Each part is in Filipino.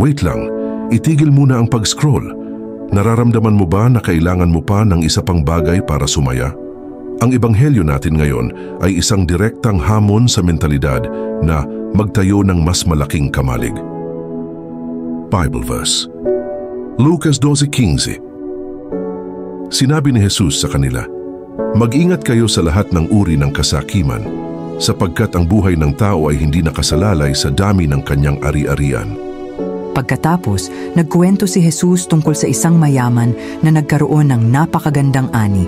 Wait lang, itigil muna ang pag-scroll. Nararamdaman mo ba na kailangan mo pa ng isa pang bagay para sumaya? Ang ebanghelyo natin ngayon ay isang direktang hamon sa mentalidad na magtayo ng mas malaking kamalig. Bible verse. Lucas 12:15. Sinabi ni Jesus sa kanila, "Mag-ingat kayo sa lahat ng uri ng kasakiman, sapagkat ang buhay ng tao ay hindi nakasalalay sa dami ng kanyang ari-arian." Pagkatapos, nagkuwento si Jesus tungkol sa isang mayaman na nagkaroon ng napakagandang ani.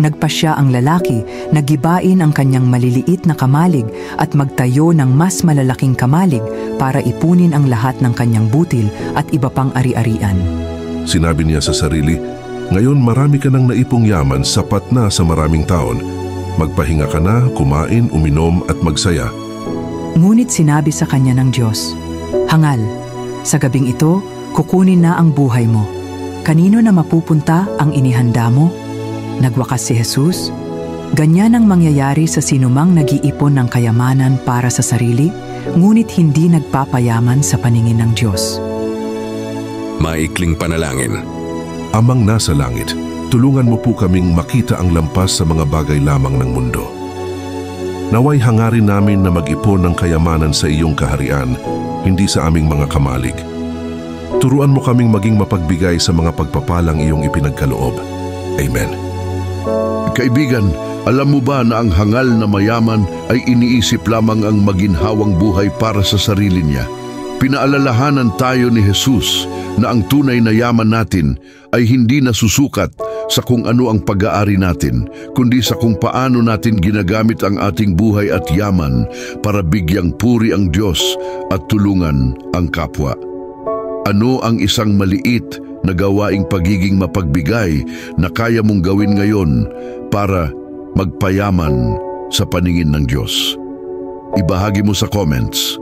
Nagpasya ang lalaki na gibain ang kanyang maliliit na kamalig at magtayo ng mas malalaking kamalig para ipunin ang lahat ng kanyang butil at iba pang ari-arian. Sinabi niya sa sarili, "Ngayon marami ka ng naipong yaman, sapat na sa maraming taon. Magpahinga ka na, kumain, uminom at magsaya." Ngunit sinabi sa kanya ng Diyos, "Hangal, sa gabing ito, kukunin na ang buhay mo. Kanino na mapupunta ang inihanda mo?" Nagwakas si Jesus, "Ganyan ang mangyayari sa sinumang nag-iipon ng kayamanan para sa sarili, ngunit hindi nagpapayaman sa paningin ng Diyos." Maikling panalangin. Amang nasa langit, tulungan mo po kaming makita ang lampas sa mga bagay lamang ng mundo. Naway hangarin namin na mag-ipon ng kayamanan sa iyong kaharian, hindi sa aming mga kamalig. Turuan mo kaming maging mapagbigay sa mga pagpapalang iyong ipinagkaloob. Amen. Kaibigan, alam mo ba na ang hangal na mayaman ay iniisip lamang ang maginhawang buhay para sa sarili niya? Pinaalalahanan tayo ni Jesus na ang tunay na yaman natin ay hindi nasusukat sa kung ano ang pag-aari natin, kundi sa kung paano natin ginagamit ang ating buhay at yaman para bigyang puri ang Diyos at tulungan ang kapwa. Ano ang isang maliit na gawaing pagiging mapagbigay na kaya mong gawin ngayon para magpayaman sa paningin ng Diyos? Ibahagi mo sa comments.